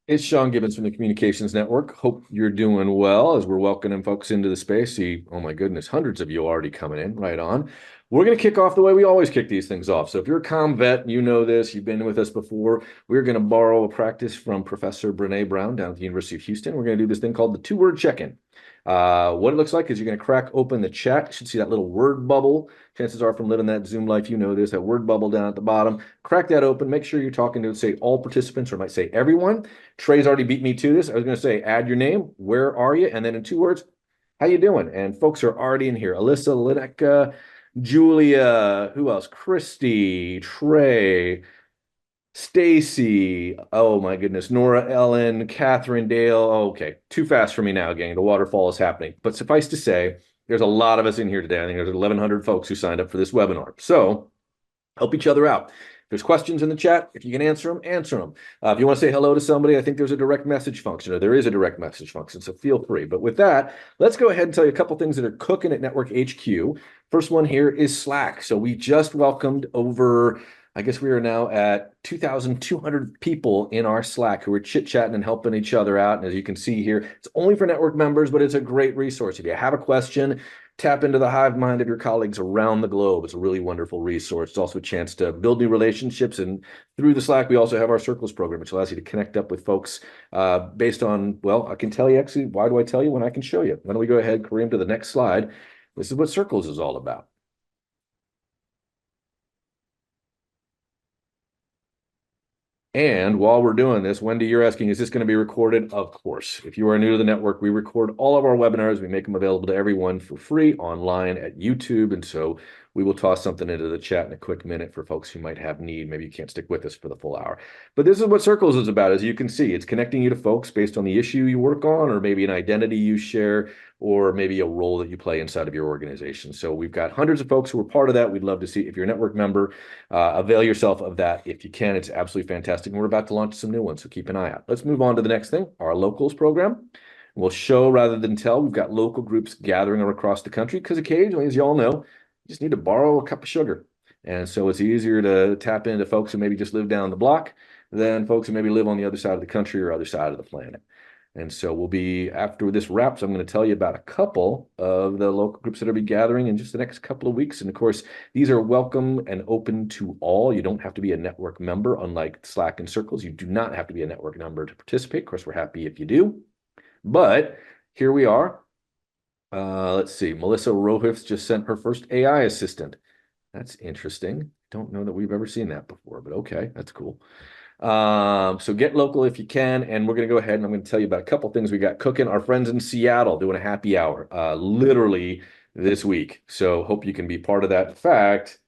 It's Sean Gibbons from the Communications Network. Hope you're doing well as we're welcoming folks into the space. See, oh my goodness, hundreds of you already coming in. Right on. We're going to kick off the way we always kick these things off. So if you're a comm vet, you know this, you've been with us before. We're going to borrow a practice from Professor Brene Brown down at the University of Houston. We're going to do this thing called the two-word check-in. What it looks like is you're going to crack open the chat. You should see that little word bubble. Chances are from living that Zoom life, you know this, that word bubble down at the bottom. Crack that open. Make sure you're talking to, say, all participants, or I might say everyone. Trey's already beat me to this. I was going to say, add your name. Where are you? And then in two words, how you doing? And folks are already in here. Alyssa, Lineca, Julia, who else? Christy, Trey, Stacy. Oh my goodness. Nora, Ellen, Catherine, Dale. Oh, okay. Too fast for me now, gang. The waterfall is happening. But suffice to say, there's a lot of us in here today. I think there's 1,100 folks who signed up for this webinar. So help each other out. If there's questions in the chat, if you can answer them, answer them. If you want to say hello to somebody, I think there's a direct message function, or there is a direct message function, so feel free. But with that, let's go ahead and tell you a couple things that are cooking at Network HQ. First one here is Slack. So we just welcomed over, I guess we are now at 2,200 people in our Slack who are chit-chatting and helping each other out. And as you can see here, it's only for network members, but it's a great resource. If you have a question, tap into the hive mind of your colleagues around the globe. It's a really wonderful resource. It's also a chance to build new relationships. And through the Slack, we also have our Circles program, which allows you to connect up with folks based on, well, I can tell you actually, why do I tell you when I can show you? Why don't we go ahead, Kareem, to the next slide. This is what Circles is all about. And while we're doing this, Wendy, you're asking, is this going to be recorded? Of course. If you are new to the network, we record all of our webinars. We make them available to everyone for free online at YouTube. And so we will toss something into the chat in a quick minute for folks who might have need. Maybe you can't stick with us for the full hour. But this is what Circles is about. As you can see, it's connecting you to folks based on the issue you work on, or maybe an identity you share, or maybe a role that you play inside of your organization. So we've got hundreds of folks who are part of that. We'd love to see if you're a network member, avail yourself of that if you can. It's absolutely fantastic. And we're about to launch some new ones, so keep an eye out. Let's move on to the next thing, our locals program. We'll show rather than tell. We've got local groups gathering across the country because occasionally, as you all know, you just need to borrow a cup of sugar. And so it's easier to tap into folks who maybe just live down the block than folks who maybe live on the other side of the country or other side of the planet. And so we'll be, after this wraps, I'm going to tell you about a couple of the local groups that will be gathering in just the next couple of weeks. And of course, these are welcome and open to all. You don't have to be a network member, unlike Slack and Circles. You do not have to be a network member to participate. Of course, we're happy if you do. But here we are. Let's see. Melissa Rohifs just sent her first AI assistant. That's interesting. Don't know that we've ever seen that before, but okay, that's cool. So get local if you can, and we're going to go ahead and I'm going to tell you about a couple things we got cooking. Our friends in Seattle doing a happy hour, literally this week. So hope you can be part of that. In fact,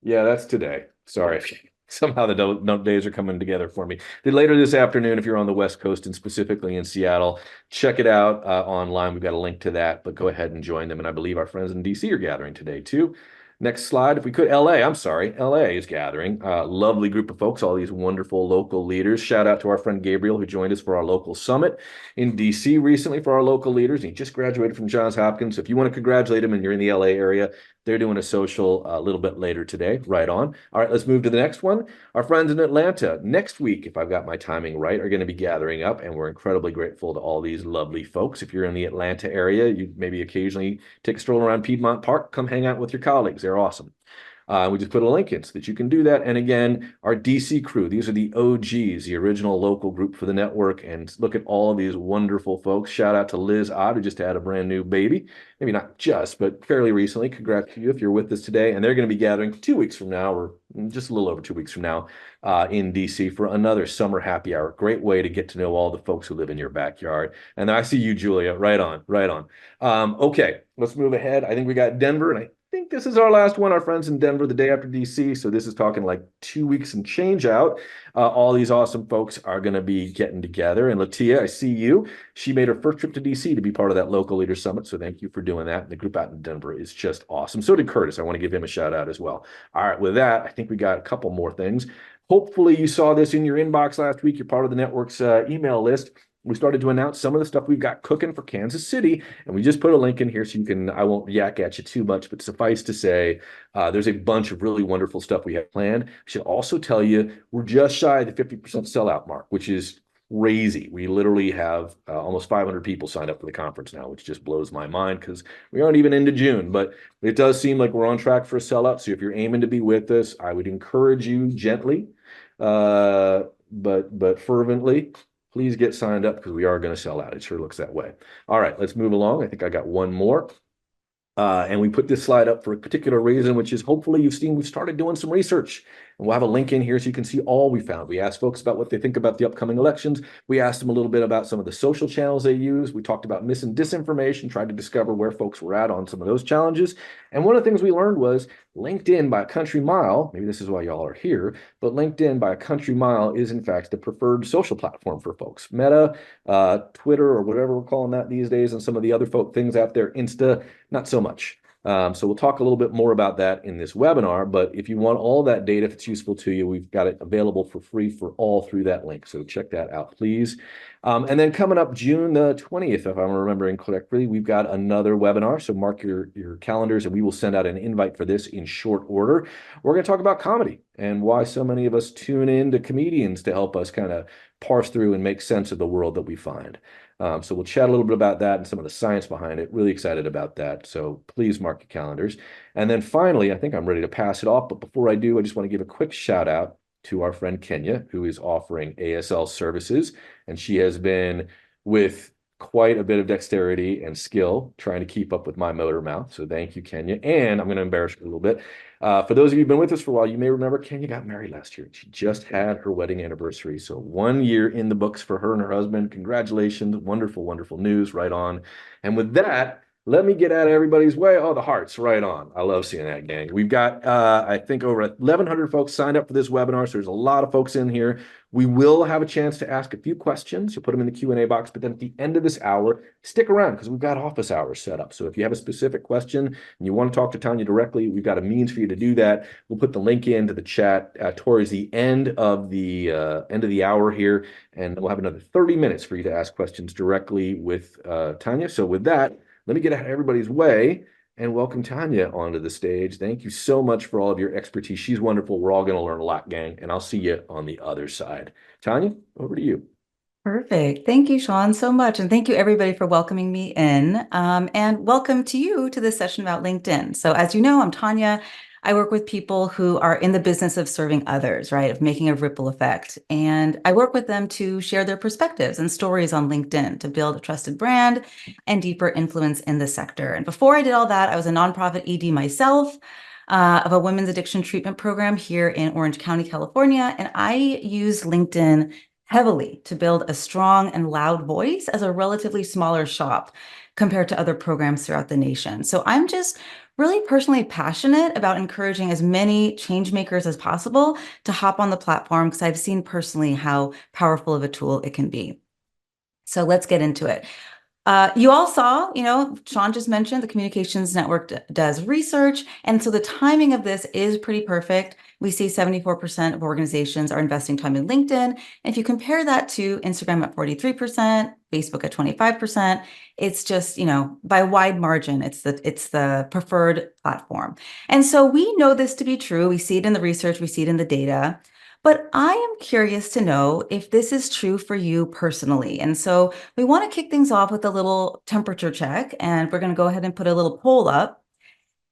yeah, that's today. Sorry. Somehow the days are coming together for me. Later this afternoon, if you're on the West Coast and specifically in Seattle, check it out online. We've got a link to that, but go ahead and join them. And I believe our friends in DC are gathering today too. Next slide, if we could. I'm sorry. LA is gathering. Lovely group of folks, all these wonderful local leaders. Shout out to our friend Gabriel, who joined us for our local summit in DC recently for our local leaders. He just graduated from Johns Hopkins. So if you want to congratulate him and you're in the LA area, they're doing a social a little bit later today. Right on. All right, let's move to the next one. Our friends in Atlanta next week, if I've got my timing right, are going to be gathering up, and we're incredibly grateful to all these lovely folks. If you're in the Atlanta area, you maybe occasionally take a stroll around Piedmont Park, come hang out with your colleagues. They're awesome. We just put a link in so that you can do that. And again, our DC crew, these are the OGs, the original local group for the network. And look at all of these wonderful folks. Shout out to Liz Ott, who just had a brand new baby. Maybe not just, but fairly recently. Congrats to you if you're with us today. And they're going to be gathering 2 weeks from now, or just a little over 2 weeks from now, in DC for another summer happy hour. Great way to get to know all the folks who live in your backyard. And I see you, Julia. Right on, right on. Okay, let's move ahead. I think we got Denver, and I think this is our last one. Our friends in Denver the day after DC. So this is talking like 2 weeks and change out. All these awesome folks are going to be getting together. And Latia, I see you. She made her first trip to DC to be part of that local leader summit. So thank you for doing that. The group out in Denver is just awesome. So did Curtis. I want to give him a shout out as well. All right, with that, I think we got a couple more things. Hopefully you saw this in your inbox last week. You're part of the network's email list. We started to announce some of the stuff we've got cooking for Kansas City, and we just put a link in here so you can, I won't yak at you too much, but suffice to say, there's a bunch of really wonderful stuff we have planned. I should also tell you, we're just shy of the 50% sellout mark, which is crazy. We literally have almost 500 people signed up for the conference now, which just blows my mind because we aren't even into June. But it does seem like we're on track for a sellout. So if you're aiming to be with us, I would encourage you gently, but fervently, please get signed up because we are going to sell out. It sure looks that way. All right, let's move along. I think I got one more. And we put this slide up for a particular reason, which is hopefully you've seen we've started doing some research. And we'll have a link in here so you can see all we found. We asked folks about what they think about the upcoming elections. We asked them a little bit about some of the social channels they use. We talked about mis and disinformation, tried to discover where folks were at on some of those challenges. And one of the things we learned was LinkedIn by a country mile, maybe this is why y'all are here, but LinkedIn by a country mile is in fact the preferred social platform for folks. Meta, Twitter, or whatever we're calling that these days, and some of the other things out there, Insta, not so much. So we'll talk a little bit more about that in this webinar, but if you want all that data, if it's useful to you, we've got it available for free for all through that link. So check that out, please. And then coming up June the 20th, if I'm remembering correctly, we've got another webinar. So mark your calendars and we will send out an invite for this in short order. We're going to talk about comedy and why so many of us tune in to comedians to help us kind of parse through and make sense of the world that we find. So we'll chat a little bit about that and some of the science behind it. Really excited about that. So please mark your calendars. And then finally, I think I'm ready to pass it off. But before I do, I just want to give a quick shout out to our friend Kenya, who is offering ASL services. And she has been with quite a bit of dexterity and skill trying to keep up with my motor mouth. So thank you, Kenya. And I'm going to embarrass her a little bit. For those of you who've been with us for a while, you may remember Kenya got married last year. She just had her wedding anniversary. So 1 year in the books for her and her husband. Congratulations. Wonderful, wonderful news. Right on. And with that, let me get out of everybody's way. Oh, the hearts, right on. I love seeing that, gang. We've got, I think, over 1,100 folks signed up for this webinar. So there's a lot of folks in here. We will have a chance to ask a few questions. So put them in the Q&A box. But then at the end of this hour, stick around because we've got office hours set up. So if you have a specific question and you want to talk to Tanya directly, we've got a means for you to do that. We'll put the link into the chat towards the end of the hour here. And we'll have another 30 minutes for you to ask questions directly with Tanya. So with that, let me get out of everybody's way and welcome Tanya onto the stage. Thank you so much for all of your expertise. She's wonderful. We're all going to learn a lot, gang, and I'll see you on the other side. Tanya, over to you. Perfect. Thank you, Sean, so much. And thank you, everybody, for welcoming me in. And welcome to you to this session about LinkedIn. So as you know, I'm Tanya. I work with people who are in the business of serving others, right, of making a ripple effect. And I work with them to share their perspectives and stories on LinkedIn to build a trusted brand and deeper influence in the sector. And before I did all that, I was a nonprofit ED myself of a women's addiction treatment program here in Orange County, California. And I used LinkedIn heavily to build a strong and loud voice as a relatively smaller shop compared to other programs throughout the nation. So I'm just really personally passionate about encouraging as many change makers as possible to hop on the platform because I've seen personally how powerful of a tool it can be. So let's get into it. You all saw, Sean just mentioned the Communications Network does research. And so the timing of this is pretty perfect. We see 74% of organizations are investing time in LinkedIn. And if you compare that to Instagram at 43%, Facebook at 25%, it's just, by a wide margin, it's the preferred platform. And so we know this to be true. We see it in the research, we see it in the data. But I am curious to know if this is true for you personally. And so we want to kick things off with a little temperature check, and we're going to go ahead and put a little poll up.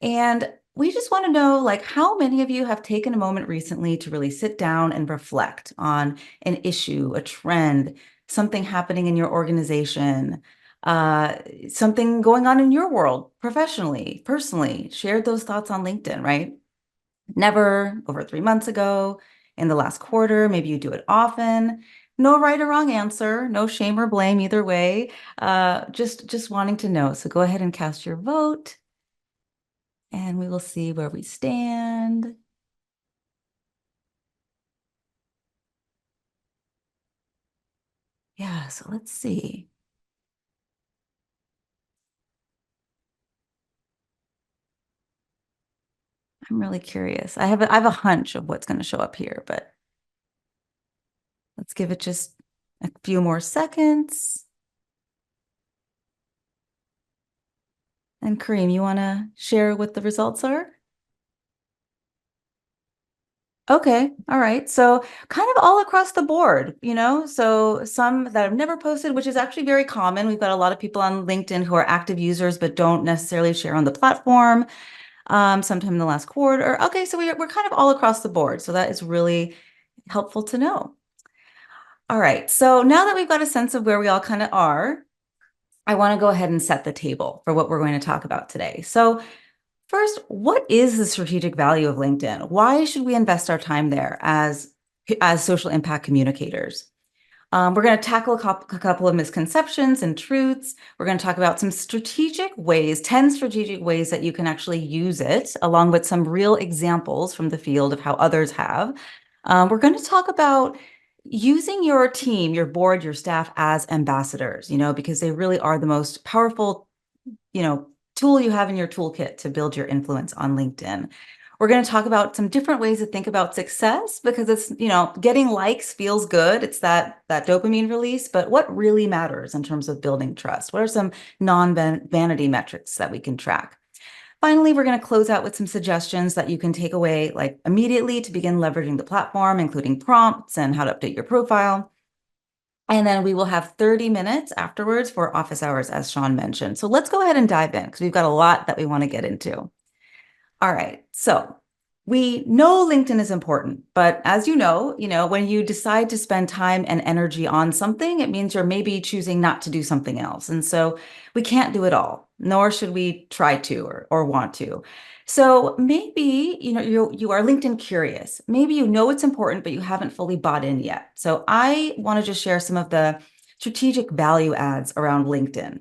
And we just want to know, how many of you have taken a moment recently to really sit down and reflect on an issue, a trend, something happening in your organization, something going on in your world, professionally, personally, shared those thoughts on LinkedIn, right? Never, over 3 months ago, in the last quarter, maybe you do it often. No right or wrong answer, no shame or blame either way. Just wanting to know. So go ahead and cast your vote and we will see where we stand. Yeah, so let's see. I'm really curious. I have a hunch of what's going to show up here, but let's give it just a few more seconds. And Kareem, you want to share what the results are? Okay, all right. So kind of all across the board, so some that I've never posted, which is actually very common. We've got a lot of people on LinkedIn who are active users but don't necessarily share on the platform sometime in the last quarter. Okay, so we're kind of all across the board. So that is really helpful to know. All right, so now that we've got a sense of where we all kind of are, I want to go ahead and set the table for what we're going to talk about today. So first, what is the strategic value of LinkedIn? Why should we invest our time there as social impact communicators? We're going to tackle a couple of misconceptions and truths. We're going to talk about some strategic ways, 10 strategic ways that you can actually use it, along with some real examples from the field of how others have. We're going to talk about using your team, your board, your staff as ambassadors, because they really are the most powerful tool you have in your toolkit to build your influence on LinkedIn. We're going to talk about some different ways to think about success because it's, getting likes feels good. It's that dopamine release, but what really matters in terms of building trust? What are some non-vanity metrics that we can track? Finally, we're going to close out with some suggestions that you can take away like immediately to begin leveraging the platform, including prompts and how to update your profile. And then we will have 30 minutes afterwards for office hours, as Sean mentioned. So let's go ahead and dive in because we've got a lot that we want to get into. All right. So we know LinkedIn is important, but as when you decide to spend time and energy on something, it means you're maybe choosing not to do something else. And so we can't do it all, nor should we try to or want to. So maybe, you are LinkedIn curious. Maybe you know it's important, but you haven't fully bought in yet. So I want to just share some of the strategic value adds around LinkedIn.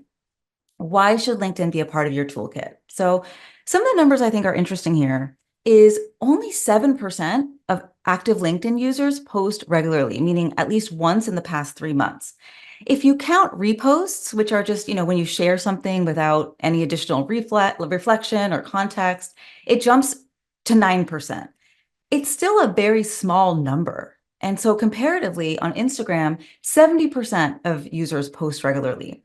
Why should LinkedIn be a part of your toolkit? So some of the numbers I think are interesting here is only 7% of active LinkedIn users post regularly, meaning at least once in the past 3 months. If you count reposts, which are just, when you share something without any additional reflection or context, it jumps to 9%. It's still a very small number. And so comparatively on Instagram, 70% of users post regularly.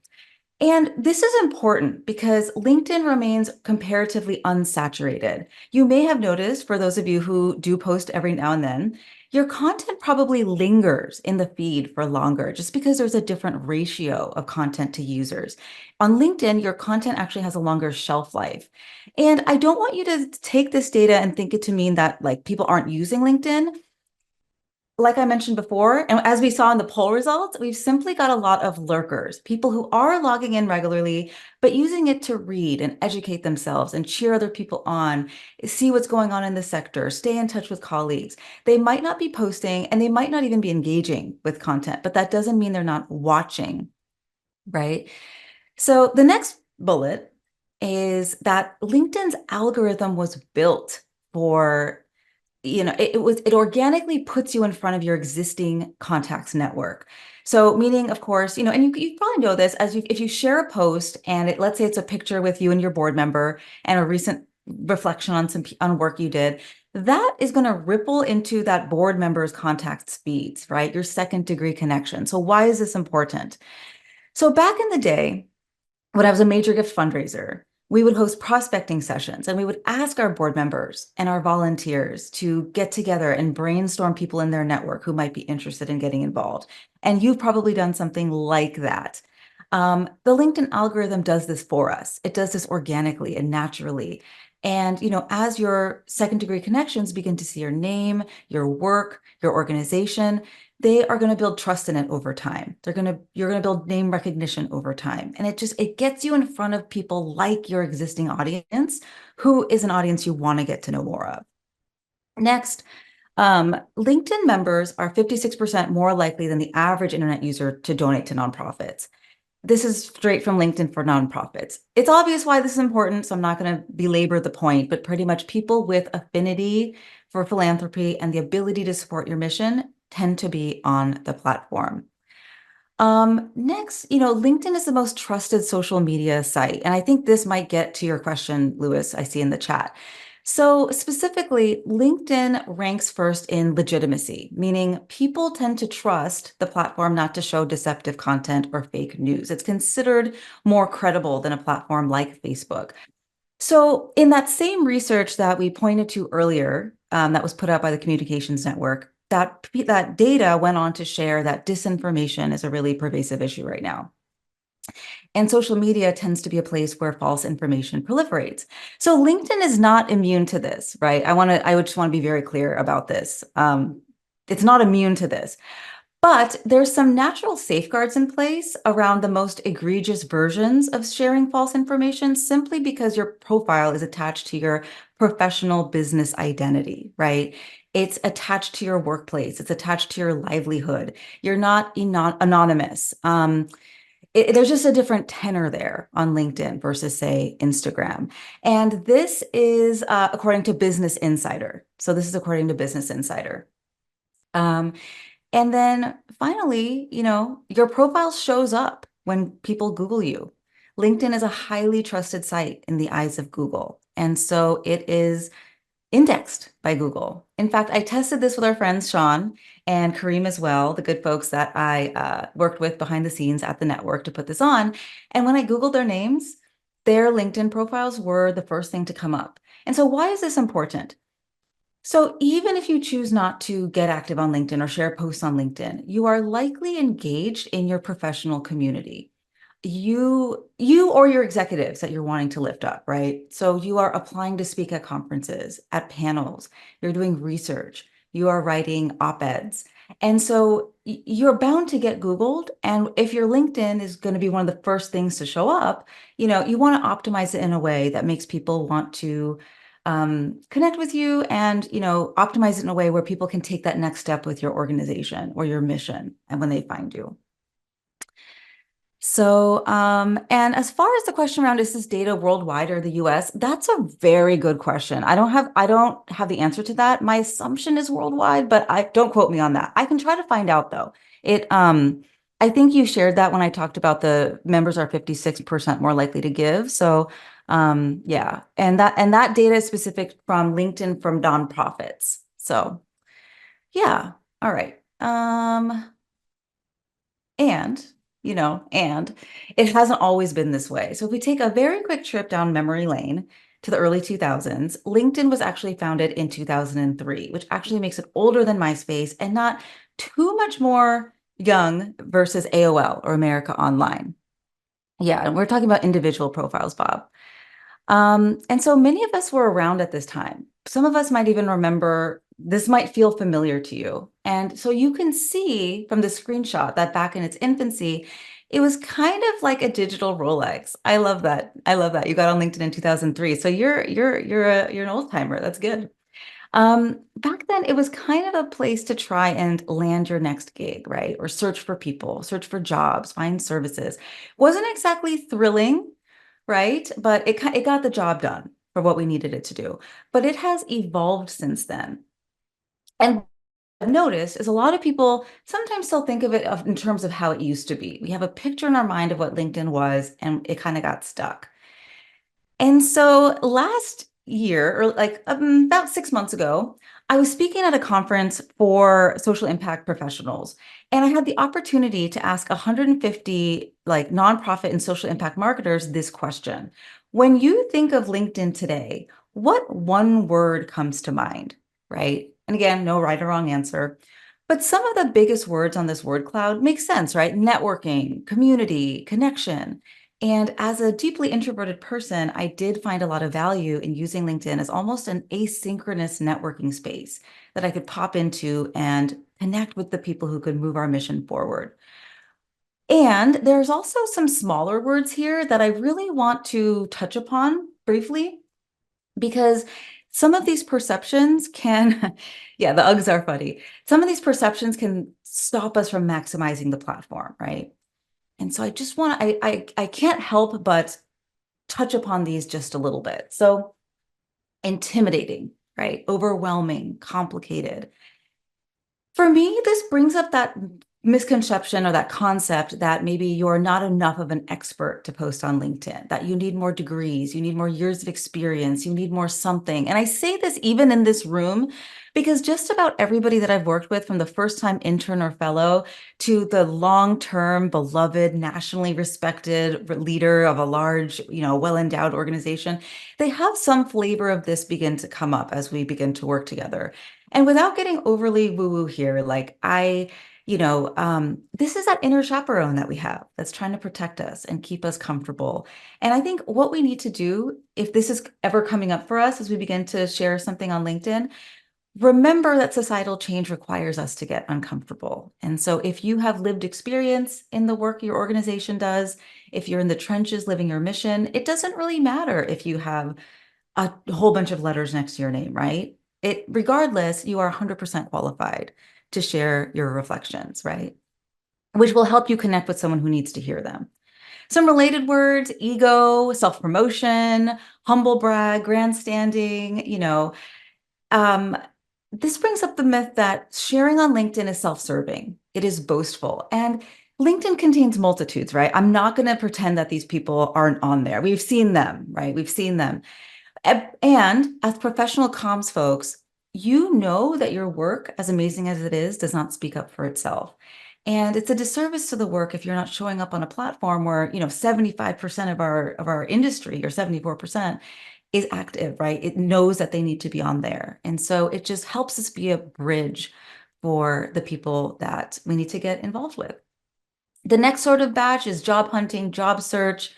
And this is important because LinkedIn remains comparatively unsaturated. You may have noticed, for those of you who do post every now and then, your content probably lingers in the feed for longer just because there's a different ratio of content to users. On LinkedIn, your content actually has a longer shelf life. And I don't want you to take this data and think it to mean that like people aren't using LinkedIn. Like I mentioned before, and as we saw in the poll results, we've simply got a lot of lurkers, people who are logging in regularly, but using it to read and educate themselves and cheer other people on, see what's going on in the sector, stay in touch with colleagues. They might not be posting and they might not even be engaging with content, but that doesn't mean they're not watching, right? So the next bullet is that LinkedIn's algorithm was built for it organically puts you in front of your existing contacts network. So meaning, of course, and you probably know this if you share a post and let's say it's a picture with you and your board member and a recent reflection on work you did, that is going to ripple into that board member's contacts feeds, right? Your second degree connection. So why is this important? So back in the day, when I was a major gift fundraiser, we would host prospecting sessions and we would ask our board members and our volunteers to get together and brainstorm people in their network who might be interested in getting involved. And you've probably done something like that. The LinkedIn algorithm does this for us. It does this organically and naturally. And, as your second degree connections begin to see your name, your work, your organization, they are going to build trust in it over time. You're going to build name recognition over time. And it gets you in front of people like your existing audience, who is an audience you want to get to know more of. Next, LinkedIn members are 56% more likely than the average internet user to donate to nonprofits. This is straight from LinkedIn for nonprofits. It's obvious why this is important, so I'm not going to belabor the point, but pretty much people with affinity for philanthropy and the ability to support your mission tend to be on the platform. Next, LinkedIn is the most trusted social media site. And I think this might get to your question, Lewis, I see in the chat. So specifically, LinkedIn ranks first in legitimacy, meaning people tend to trust the platform not to show deceptive content or fake news. It's considered more credible than a platform like Facebook. So in that same research that we pointed to earlier, that was put out by the Communications Network, that data went on to share that disinformation is a really pervasive issue right now. And social media tends to be a place where false information proliferates. So LinkedIn is not immune to this, right? I would just want to be very clear about this. It's not immune to this. But there's some natural safeguards in place around the most egregious versions of sharing false information simply because your profile is attached to your professional business identity, right? It's attached to your workplace. It's attached to your livelihood. You're not anonymous. There's just a different tenor there on LinkedIn versus, say, Instagram. And this is according to Business Insider. So this is according to Business Insider. And then finally, your profile shows up when people Google you. LinkedIn is a highly trusted site in the eyes of Google. And so it is indexed by Google. In fact, I tested this with our friends, Sean and Kareem as well, the good folks that I worked with behind the scenes at the network to put this on. And when I Googled their names, their LinkedIn profiles were the first thing to come up. And so why is this important? So even if you choose not to get active on LinkedIn or share posts on LinkedIn, you are likely engaged in your professional community. You or your executives that you're wanting to lift up, right? So you are applying to speak at conferences, at panels, you're doing research, you are writing op-eds. And so you're bound to get Googled. And if your LinkedIn is going to be one of the first things to show up, you want to optimize it in a way that makes people want to connect with you and, optimize it in a way where people can take that next step with your organization or your mission and when they find you. So, and as far as the question around, is this data worldwide or the US? That's a very good question. I don't have the answer to that. My assumption is worldwide, but don't quote me on that. I can try to find out though. I think you shared that when I talked about the members are 56% more likely to give. So, yeah. And that data is specific from LinkedIn from nonprofits. So, yeah. All right. And and it hasn't always been this way. So if we take a very quick trip down memory lane to the early 2000s, LinkedIn was actually founded in 2003, which actually makes it older than MySpace and not too much more young versus AOL or America Online. Yeah, and we're talking about individual profiles, Bob. And so many of us were around at this time. Some of us might even remember, this might feel familiar to you. And so you can see from the screenshot that back in its infancy, it was kind of like a digital Rolex. I love that. I love that. You got on LinkedIn in 2003. So you're an old timer. That's good. Back then it was kind of a place to try and land your next gig, right? Or search for people, search for jobs, find services. Wasn't exactly thrilling, right? But it got the job done for what we needed it to do. But it has evolved since then. And what I've noticed is a lot of people sometimes still think of it in terms of how it used to be. We have a picture in our mind of what LinkedIn was, and it kind of got stuck. And so last year, or like about 6 months ago, I was speaking at a conference for social impact professionals, and I had the opportunity to ask 150 like nonprofit and social impact marketers this question. When you think of LinkedIn today, what one word comes to mind, right? And again, no right or wrong answer. But some of the biggest words on this word cloud make sense, right? Networking, community, connection. And as a deeply introverted person, I did find a lot of value in using LinkedIn as almost an asynchronous networking space that I could pop into and connect with the people who could move our mission forward. And there's also some smaller words here that I really want to touch upon briefly, because some of these perceptions can, yeah, the Uggs are funny. Some of these perceptions can stop us from maximizing the platform, right? And so I just want to, I can't help but touch upon these just a little bit. So intimidating, right? Overwhelming, complicated. For me, this brings up that misconception or that concept that maybe you're not enough of an expert to post on LinkedIn, that you need more degrees, you need more years of experience, you need more something. And I say this even in this room because just about everybody that I've worked with, from the first-time intern or fellow to the long-term beloved, nationally respected leader of a large, well-endowed organization, they have some flavor of this begin to come up as we begin to work together. And without getting overly woo-woo here, this is that inner chaperone that we have that's trying to protect us and keep us comfortable. And I think what we need to do, if this is ever coming up for us as we begin to share something on LinkedIn, remember that societal change requires us to get uncomfortable. And so if you have lived experience in the work your organization does, if you're in the trenches living your mission, it doesn't really matter if you have a whole bunch of letters next to your name, right? Regardless, you are 100% qualified to share your reflections, right? Which will help you connect with someone who needs to hear them. Some related words: ego, self-promotion, humble brag, grandstanding, um, this brings up the myth that sharing on LinkedIn is self-serving. It is boastful. And LinkedIn contains multitudes, right? I'm not going to pretend that these people aren't on there. We've seen them, right? We've seen them. And as professional comms folks, you know that your work, as amazing as it is, does not speak up for itself. And it's a disservice to the work if you're not showing up on a platform where, 75% of our industry, or 74%, is active, right? It knows that they need to be on there. And so it just helps us be a bridge for the people that we need to get involved with. The next sort of batch is job hunting, job search.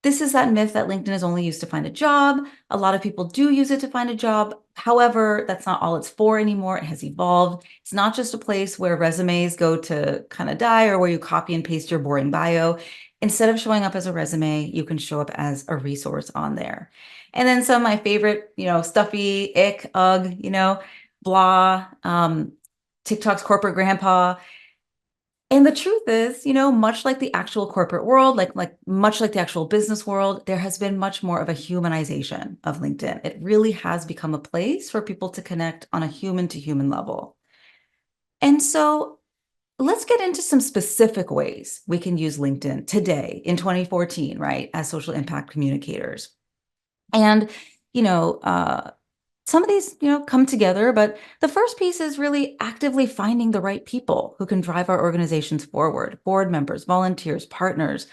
This is that myth that LinkedIn is only used to find a job. A lot of people do use it to find a job. However, that's not all it's for anymore. It has evolved. It's not just a place where resumes go to kind of die, or where you copy and paste your boring bio. Instead of showing up as a resume, you can show up as a resource on there. And then some of my favorite, stuffy, ick, ugh, blah, TikTok's corporate grandpa. And the truth is, much like the actual corporate world, much like the actual business world, there has been much more of a humanization of LinkedIn. It really has become a place for people to connect on a human to human level. And so let's get into some specific ways we can use LinkedIn today in 2014, right, as social impact communicators. And, you know, uh, some of these, come together, but the first piece is really actively finding the right people who can drive our organizations forward: board members, volunteers, partners.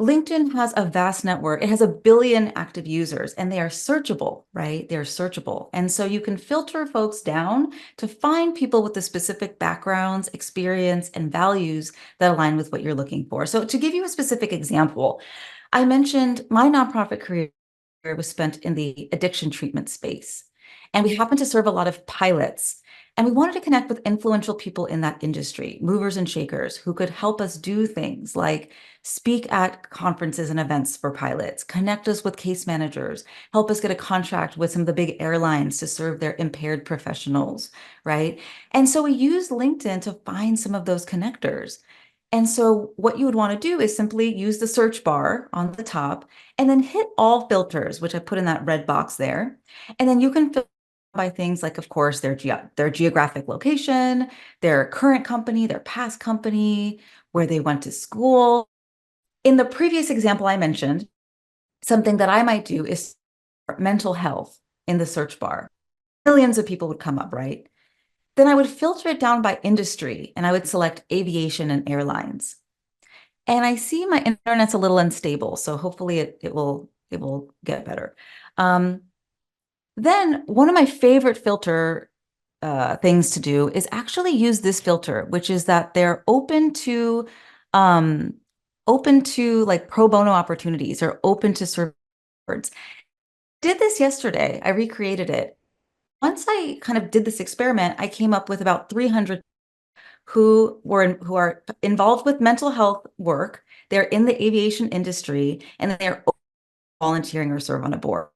LinkedIn has a vast network. It has 1 billion active users, and they are searchable, right? They're searchable. And so you can filter folks down to find people with the specific backgrounds, experience, and values that align with what you're looking for. So to give you a specific example, I mentioned my nonprofit career was spent in the addiction treatment space. And we happened to serve a lot of pilots. And we wanted to connect with influential people in that industry, movers and shakers, who could help us do things like speak at conferences and events for pilots, connect us with case managers, help us get a contract with some of the big airlines to serve their impaired professionals, right? And so we use LinkedIn to find some of those connectors. And so what you would want to do is simply use the search bar on the top and then hit all filters, which I put in that red box there. And then you can filter by things like, of course, their geographic location, their current company, their past company, where they went to school. In the previous example I mentioned, something that I might do is mental health in the search bar. Millions of people would come up, right? Then I would filter it down by industry, and I would select aviation and airlines. And I see my internet's a little unstable, so hopefully it will get better. Then one of my favorite filter things to do is actually use this filter, which is that they're um, open to like pro bono opportunities, or open to serve words. Did this yesterday. I recreated it. Once I kind of did this experiment, I came up with about 300 who are involved with mental health work. They're in the aviation industry, and they're volunteering or serve on a board.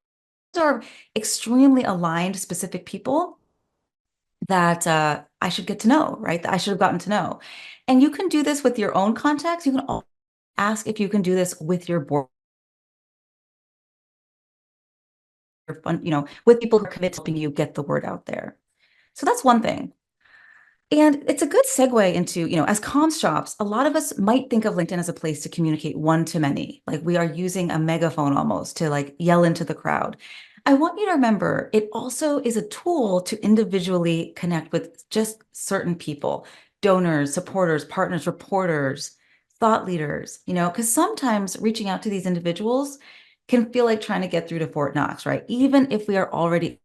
Those are extremely aligned, specific people that I should get to know, right? That I should have gotten to know. And you can do this with your own contacts. You can also ask if you can do this with your board, with people who are committed to helping you get the word out there. So that's one thing. And it's a good segue into, as comms shops, a lot of us might think of LinkedIn as a place to communicate one to many, like we are using a megaphone almost to like yell into the crowd. I want you to remember it also is a tool to individually connect with just certain people, donors, supporters, partners, reporters, thought leaders, because sometimes reaching out to these individuals can feel like trying to get through to Fort Knox, right? Even if we are already in a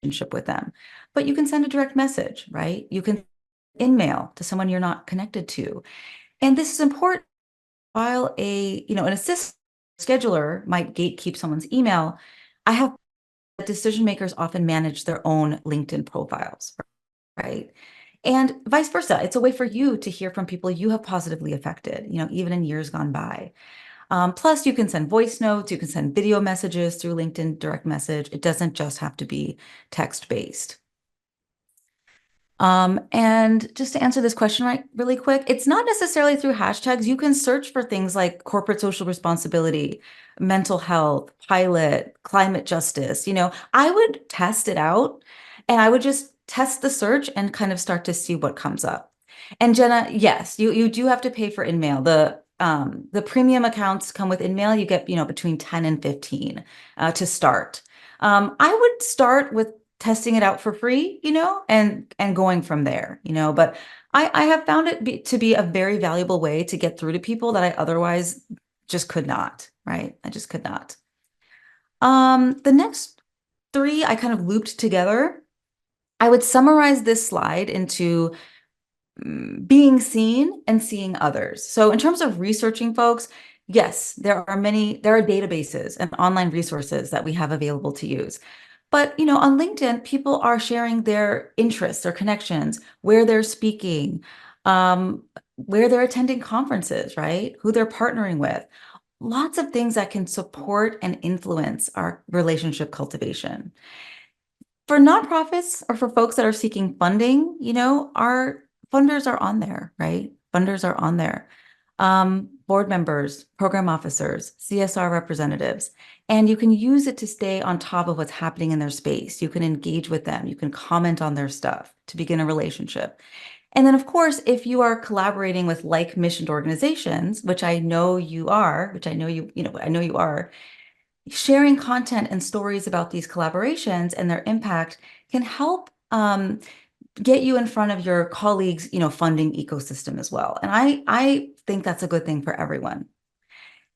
relationship with them. But you can send a direct message, right? You can in-mail to someone you're not connected to. And this is important while an assistant scheduler might gatekeep someone's email. I have decision makers often manage their own LinkedIn profiles, right? And vice versa. It's a way for you to hear from people you have positively affected, even in years gone by. Plus, you can send voice notes, you can send video messages through LinkedIn direct message. It doesn't just have to be text-based. And just to answer this question really quick, it's not necessarily through hashtags. You can search for things like corporate social responsibility, mental health, pilot, climate justice. I would test it out and I would just test the search and kind of start to see what comes up. And Jenna, yes, you do have to pay for InMail. The premium accounts come with InMail. You get, between 10 and 15 to start. I would start with testing it out for free, and going from there, but I have found it to be a very valuable way to get through to people that I otherwise just could not, right? I just could not. The next three I kind of looped together. I would summarize this slide into being seen and seeing others. So in terms of researching folks, yes, there are databases and online resources that we have available to use. But, on LinkedIn, people are sharing their interests, their connections, where they're speaking, where they're attending conferences, right? Who they're partnering with. Lots of things that can support and influence our relationship cultivation. For nonprofits or for folks that are seeking funding, our funders are on there, right? Funders are on there. Board members, program officers, CSR representatives, and you can use it to stay on top of what's happening in their space. You can engage with them. You can comment on their stuff to begin a relationship. And then, of course, if you are collaborating with like-missioned organizations, which I know you are, I know you are, sharing content and stories about these collaborations and their impact can help get you in front of your colleagues, funding ecosystem as well. And I think that's a good thing for everyone.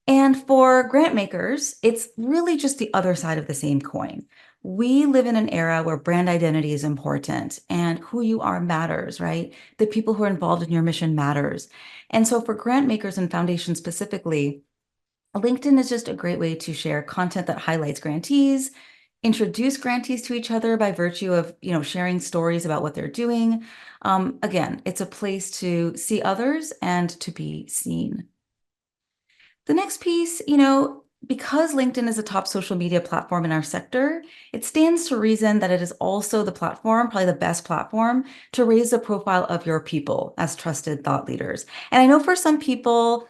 And for grant makers, it's really just the other side of the same coin. We live in an era where brand identity is important and who you are matters, right? The people who are involved in your mission matters. And so for grant makers and foundations specifically, LinkedIn is just a great way to share content that highlights grantees, introduce grantees to each other by virtue of, sharing stories about what they're doing. Again, it's a place to see others and to be seen. The next piece, because LinkedIn is a top social media platform in our sector, it stands to reason that it is also the platform, probably the best platform, to raise the profile of your people as trusted thought leaders. And I know for some people,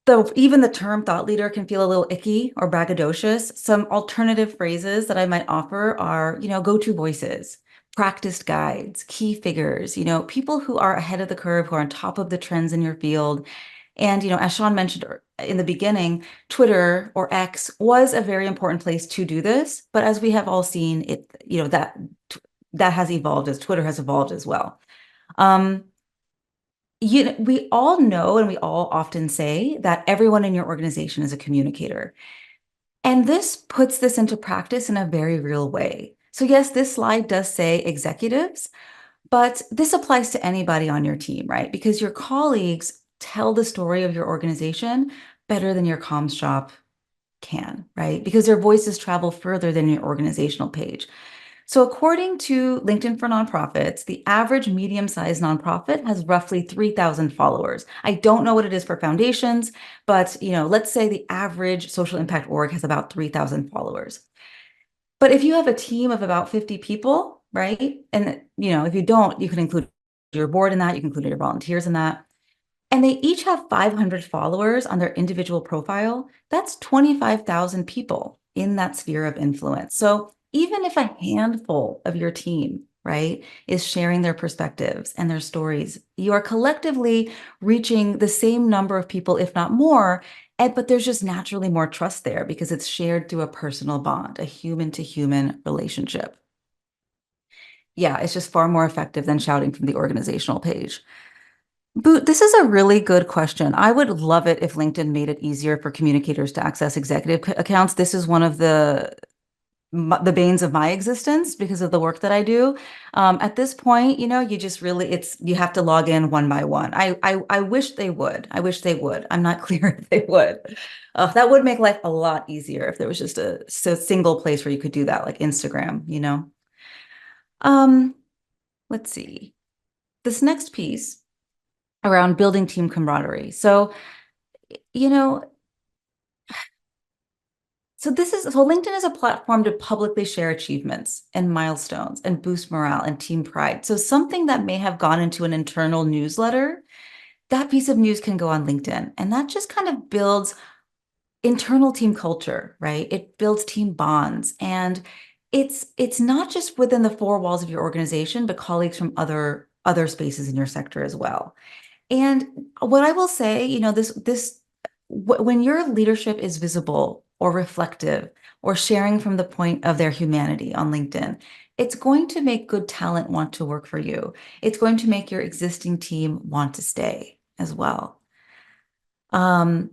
though even the term thought leader can feel a little icky or braggadocious, some alternative phrases that I might offer are, go-to voices, practiced guides, key figures, people who are ahead of the curve, who are on top of the trends in your field. And, as Sean mentioned in the beginning, Twitter or X was a very important place to do this. But as we have all seen, that has evolved as Twitter has evolved as well. We all know and we all often say that everyone in your organization is a communicator. And this puts this into practice in a very real way. So yes, this slide does say executives, but this applies to anybody on your team, right? Because your colleagues tell the story of your organization better than your comms shop can, right? Because their voices travel further than your organizational page. So according to LinkedIn for Nonprofits, the average medium-sized nonprofit has roughly 3,000 followers. I don't know what it is for foundations, but let's say the average social impact org has about 3,000 followers. But if you have a team of about 50 people, right? And if you don't, you can include your board in that, you can include your volunteers in that. And they each have 500 followers on their individual profile. That's 25,000 people in that sphere of influence. So even if a handful of your team right, is sharing their perspectives and their stories. You are collectively reaching the same number of people, if not more, but there's just naturally more trust there because it's shared through a personal bond, a human to human relationship. Yeah, it's just far more effective than shouting from the organizational page. Boot, this is a really good question. I would love it if LinkedIn made it easier for communicators to access executive accounts. This is one of the banes of my existence because of the work that I do. At this point, you just really you have to log in one by one. I wish they would. I wish they would. I'm not clear if they would. That would make life a lot easier if there was just a single place where you could do that, like Instagram. Um, let's see. This next piece around building team camaraderie. You know, so LinkedIn is a platform to publicly share achievements and milestones and boost morale and team pride. So something that may have gone into an internal newsletter, that piece of news can go on LinkedIn. And that just kind of builds internal team culture, right? It builds team bonds. And it's not just within the four walls of your organization, but colleagues from other spaces in your sector as well. And what I will say, when your leadership is visible or reflective or sharing from the point of their humanity on LinkedIn, it's going to make good talent want to work for you. It's going to make your existing team want to stay as well. Um,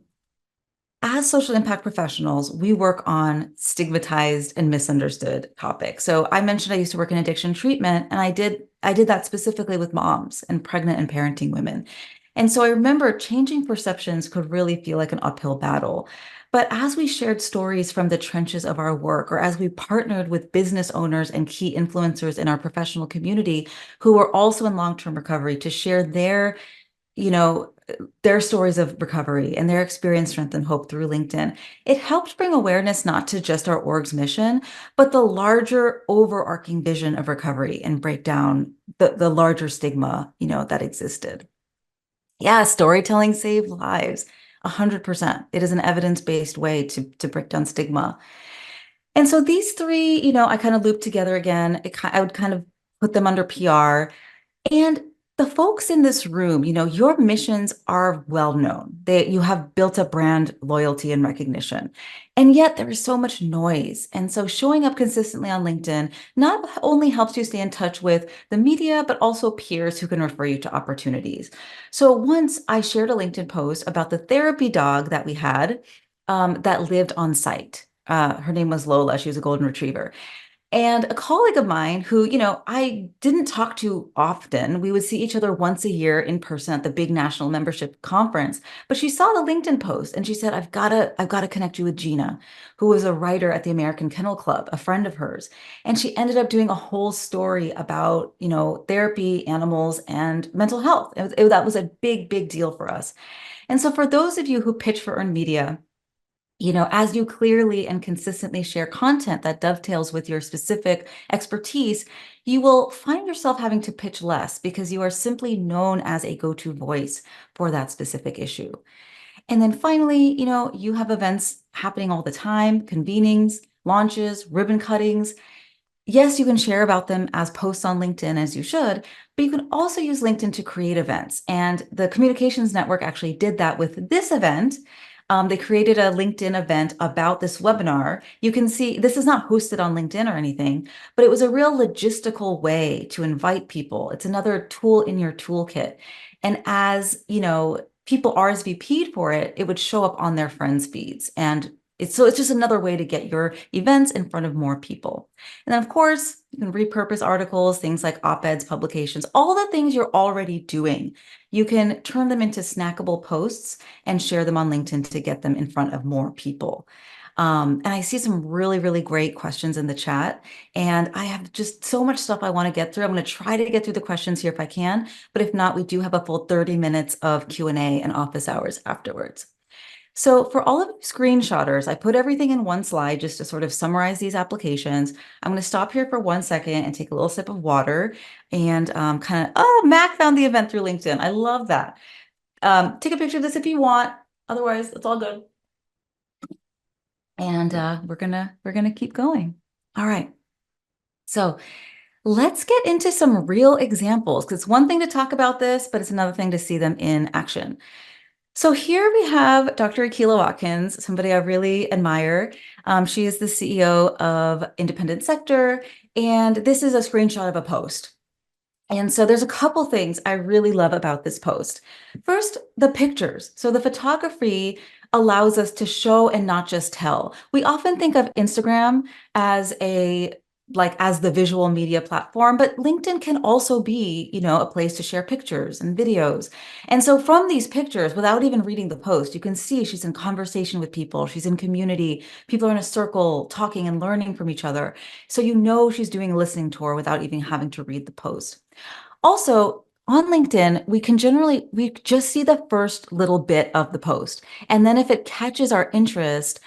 as social impact professionals, we work on stigmatized and misunderstood topics. So I mentioned I used to work in addiction treatment, and I did that specifically with moms and pregnant and parenting women. And so I remember changing perceptions could really feel like an uphill battle. But as we shared stories from the trenches of our work, or as we partnered with business owners and key influencers in our professional community who were also in long-term recovery to share you know, their stories of recovery and their experience, strength, and hope through LinkedIn. It helped bring awareness not to just our org's mission, but the larger overarching vision of recovery and break down the larger stigma, that existed. Yeah, storytelling saved lives. 100%. It is an evidence-based way to break down stigma. And so these three, I kind of looped together again. I would kind of put them under PR. And the folks in this room, your missions are well known. You have built up brand loyalty and recognition. And yet there is so much noise. And so showing up consistently on LinkedIn not only helps you stay in touch with the media, but also peers who can refer you to opportunities. So once I shared a LinkedIn post about the therapy dog that we had that lived on site. Her name was Lola. She was a golden retriever. And a colleague of mine who, I didn't talk to often, we would see each other once a year in person at the big national membership conference. But she saw the LinkedIn post and she said, I've got to connect you with Gina, who was a writer at the American Kennel Club, a friend of hers. And she ended up doing a whole story about, therapy, animals, and mental health. That was a big, big deal for us. And so for those of you who pitch for earned media, as you clearly and consistently share content that dovetails with your specific expertise, you will find yourself having to pitch less because you are simply known as a go-to voice for that specific issue. And then finally, you have events happening all the time, convenings, launches, ribbon cuttings. Yes, you can share about them as posts on LinkedIn as you should, but you can also use LinkedIn to create events. And the Communications Network actually did that with this event. They created a LinkedIn event about this webinar. You can see this is not hosted on LinkedIn or anything, but it was a real logistical way to invite people. It's another tool in your toolkit. And as, people RSVP'd for it, it would show up on their friends' feeds. And it's just another way to get your events in front of more people. And then, of course, you can repurpose articles, things like op-eds, publications, all the things you're already doing. You can turn them into snackable posts and share them on LinkedIn to get them in front of more people. And I see some really, really great questions in the chat. And I have just so much stuff I want to get through. I'm going to try to get through the questions here if I can. But if not, we do have a full 30 minutes of Q&A and office hours afterwards. So for all of you screenshotters, I put everything in one slide just to sort of summarize these applications. I'm going to stop here for 1 second and take a little sip of water and Mac found the event through LinkedIn. I love that. Take a picture of this if you want. Otherwise, it's all good. And we're gonna keep going. All right. So let's get into some real examples because it's one thing to talk about this, but it's another thing to see them in action. So here we have Dr. Akilah Watkins, somebody I really admire. She is the CEO of Independent Sector, and this is a screenshot of a post. And so there's a couple things I really love about this post. First, the pictures. So the photography allows us to show and not just tell. We often think of Instagram as as the visual media platform, but LinkedIn can also be, a place to share pictures and videos. And so from these pictures, without even reading the post, you can see she's in conversation with people, she's in community, people are in a circle talking and learning from each other. So she's doing a listening tour without even having to read the post. Also, on LinkedIn, we just see the first little bit of the post. And then if it catches our interest,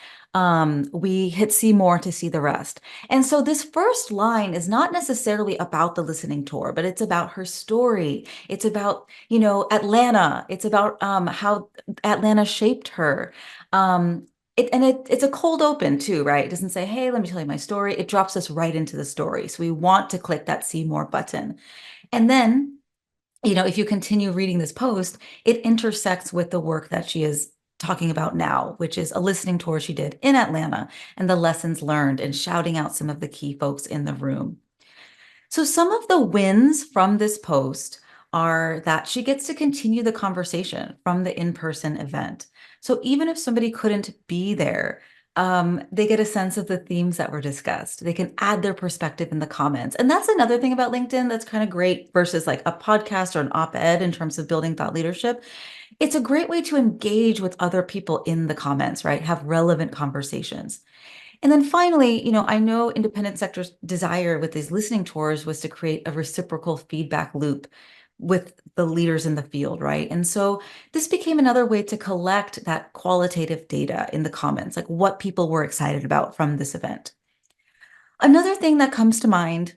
we hit see more to see the rest. And so this first line is not necessarily about the listening tour, but it's about her story. It's about, Atlanta. It's about how Atlanta shaped her. It's a cold open too, right? It doesn't say, hey, let me tell you my story. It drops us right into the story. So we want to click that see more button. And then, if you continue reading this post, it intersects with the work that she is talking about now, which is a listening tour she did in Atlanta and the lessons learned and shouting out some of the key folks in the room. So some of the wins from this post are that she gets to continue the conversation from the in-person event. So even if somebody couldn't be there, they get a sense of the themes that were discussed. They can add their perspective in the comments. And that's another thing about LinkedIn that's kind of great versus like a podcast or an op-ed in terms of building thought leadership. It's a great way to engage with other people in the comments, right? Have relevant conversations. And then finally, I know independent sector's desire with these listening tours was to create a reciprocal feedback loop with the leaders in the field, right? And so this became another way to collect that qualitative data in the comments, like what people were excited about from this event. Another thing that comes to mind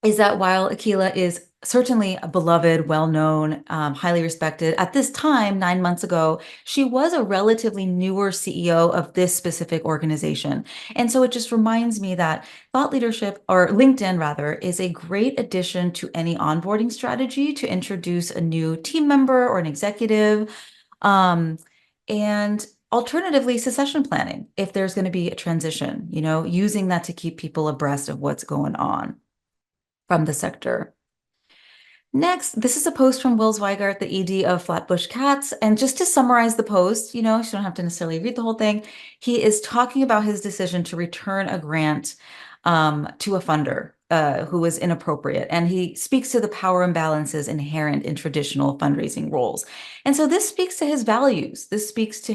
is that while Akilah is certainly a beloved, well-known, highly respected, at this time, 9 months ago, she was a relatively newer CEO of this specific organization. And so it just reminds me that thought leadership, or LinkedIn rather, is a great addition to any onboarding strategy to introduce a new team member or an executive. And alternatively, succession planning, if there's going to be a transition, using that to keep people abreast of what's going on from the sector. Next, this is a post from Will Zweigart, the ED of Flatbush Cats. And just to summarize the post, you don't have to necessarily read the whole thing. He is talking about his decision to return a grant to a funder who was inappropriate. And he speaks to the power imbalances inherent in traditional fundraising roles. And so this speaks to his values. This speaks to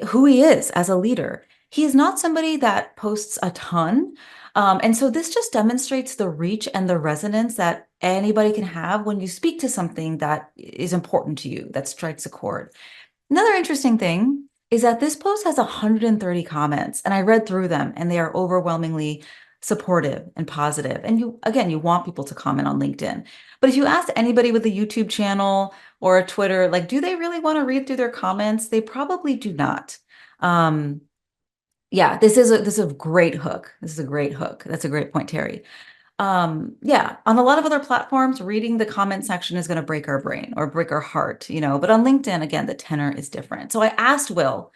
who he is as a leader. He is not somebody that posts a ton. And so this just demonstrates the reach and the resonance that anybody can have when you speak to something that is important to you, that strikes a chord. Another interesting thing is that this post has 130 comments, and I read through them, and they are overwhelmingly supportive and positive. And you want people to comment on LinkedIn. But if you ask anybody with a YouTube channel or a Twitter, like, do they really want to read through their comments? They probably do not. Yeah, this is a great hook. This is a great hook. That's a great point, Terry. Yeah, on a lot of other platforms, reading the comment section is going to break our brain or break our heart, but on LinkedIn, again, the tenor is different. So I asked Will,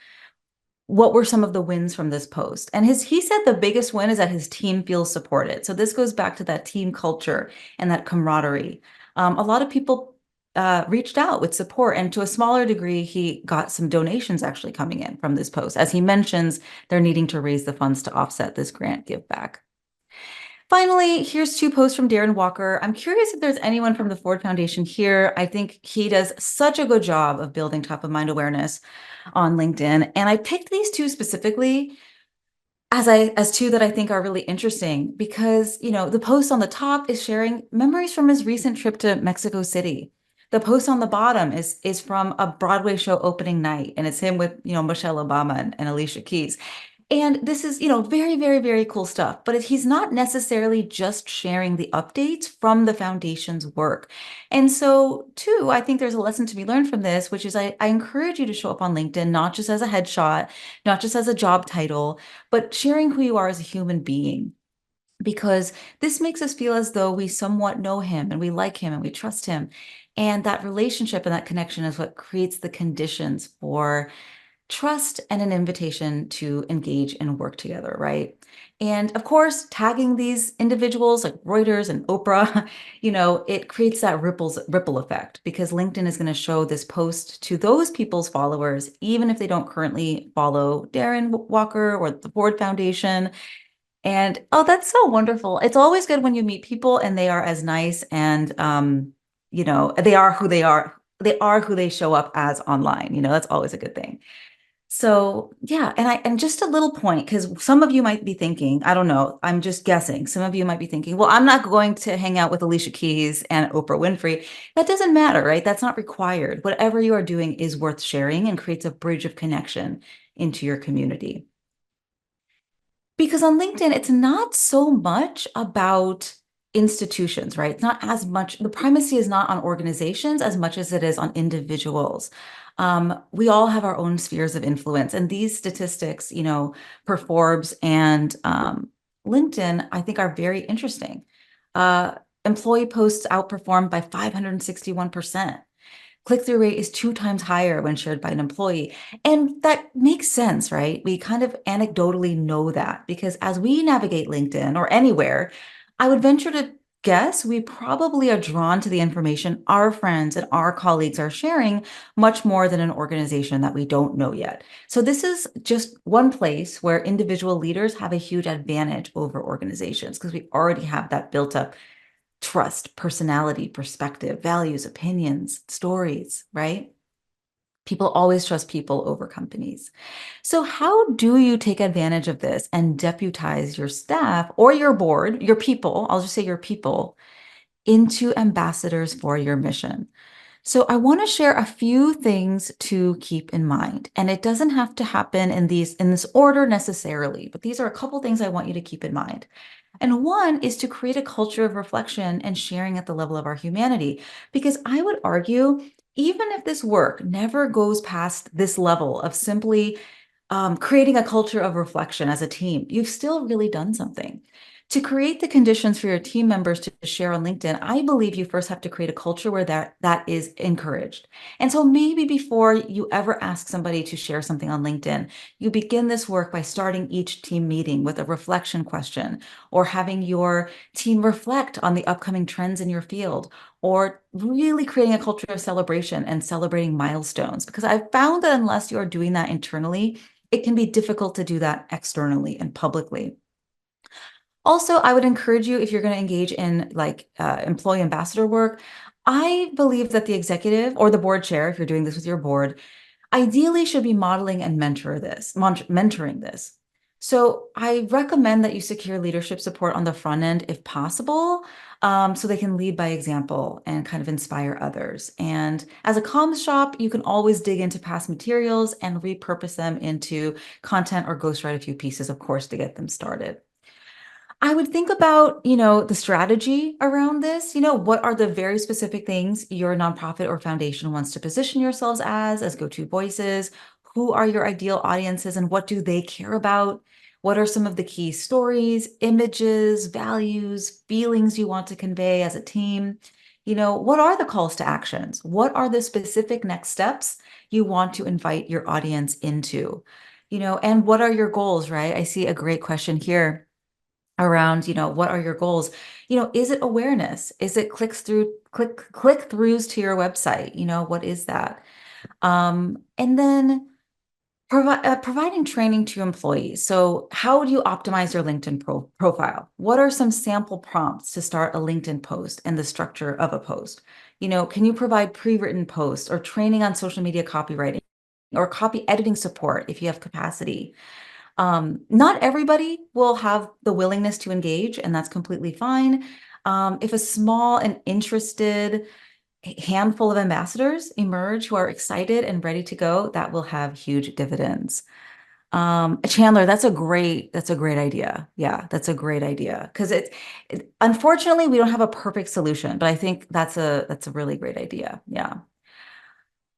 what were some of the wins from this post? And he said the biggest win is that his team feels supported. So this goes back to that team culture and that camaraderie. A lot of people reached out with support, and to a smaller degree, he got some donations actually coming in from this post. As he mentions, they're needing to raise the funds to offset this grant give back. Finally, here's two posts from Darren Walker. I'm curious if there's anyone from the Ford Foundation here. I think he does such a good job of building top of mind awareness on LinkedIn. And I picked these two specifically as two that I think are really interesting because, the post on the top is sharing memories from his recent trip to Mexico City. The post on the bottom is from a Broadway show opening night, and it's him with, Michelle Obama and Alicia Keys. And this is, very, very, very cool stuff. But he's not necessarily just sharing the updates from the foundation's work. And so, too, I think there's a lesson to be learned from this, which is I encourage you to show up on LinkedIn, not just as a headshot, not just as a job title, but sharing who you are as a human being. because this makes us feel as though we somewhat know him and we like him and we trust him. And that relationship and that connection is what creates the conditions for trust and an invitation to engage and work together, right? And of course, tagging these individuals like Reuters and Oprah, it creates that ripple effect because LinkedIn is going to show this post to those people's followers, even if they don't currently follow Darren Walker or the Ford Foundation. And oh, that's so wonderful. It's always good when you meet people and they are as nice and they are who they are. They are who they show up as online. That's always a good thing. So yeah, and just a little point, because some of you might be thinking, I don't know, I'm just guessing. Some of you might be thinking, well, I'm not going to hang out with Alicia Keys and Oprah Winfrey. That doesn't matter, right? That's not required. Whatever you are doing is worth sharing and creates a bridge of connection into your community. Because on LinkedIn, it's not so much about institutions, right? It's not as much, the primacy is not on organizations as much as it is on individuals. We all have our own spheres of influence, and these statistics, per Forbes and LinkedIn, I think are very interesting. Uh, Employee posts outperformed by 561%. Click-through rate is 2 times higher when shared by an employee. And that makes sense, right? We kind of anecdotally know that because as we navigate LinkedIn or anywhere, I would venture to guess we probably are drawn to the information our friends and our colleagues are sharing much more than an organization that we don't know yet. So this is just one place where individual leaders have a huge advantage over organizations because we already have that built up trust, personality, perspective, values, opinions, stories, right? People always trust people over companies. So, how do you take advantage of this and deputize your staff or your board, your people? I'll just say your people into ambassadors for your mission. So, I want to share a few things to keep in mind. And it doesn't have to happen in this order necessarily, but these are a couple things I want you to keep in mind. And one is to create a culture of reflection and sharing at the level of our humanity. Because I would argue, even if this work never goes past this level of simply creating a culture of reflection as a team, you've still really done something. To create the conditions for your team members to share on LinkedIn, I believe you first have to create a culture where that is encouraged. And so maybe before you ever ask somebody to share something on LinkedIn, you begin this work by starting each team meeting with a reflection question or having your team reflect on the upcoming trends in your field or really creating a culture of celebration and celebrating milestones. Because I've found that unless you're doing that internally, it can be difficult to do that externally and publicly. Also, I would encourage you if you're going to engage in like employee ambassador work, I believe that the executive or the board chair, if you're doing this with your board, ideally should be modeling and mentoring this. So I recommend that you secure leadership support on the front end if possible, so they can lead by example and kind of inspire others. And as a comms shop, you can always dig into past materials and repurpose them into content or ghostwrite a few pieces, of course, to get them started. I would think about, the strategy around this. What are the very specific things your nonprofit or foundation wants to position yourselves as go-to voices? Who are your ideal audiences and what do they care about? What are some of the key stories, images, values, feelings you want to convey as a team? What are the calls to actions? What are the specific next steps you want to invite your audience into? And what are your goals, right? I see a great question here around, what are your goals? Is it awareness? Is it click-throughs to your website? What is that? And then providing training to employees. So how do you optimize your LinkedIn profile? What are some sample prompts to start a LinkedIn post and the structure of a post? Can you provide pre-written posts or training on social media copywriting or copy editing support if you have capacity? Not everybody will have the willingness to engage, and that's completely fine. If a small and interested handful of ambassadors emerge who are excited and ready to go, that will have huge dividends. Chandler, that's a great idea. Yeah, that's a great idea because unfortunately we don't have a perfect solution, but I think that's a really great idea. Yeah.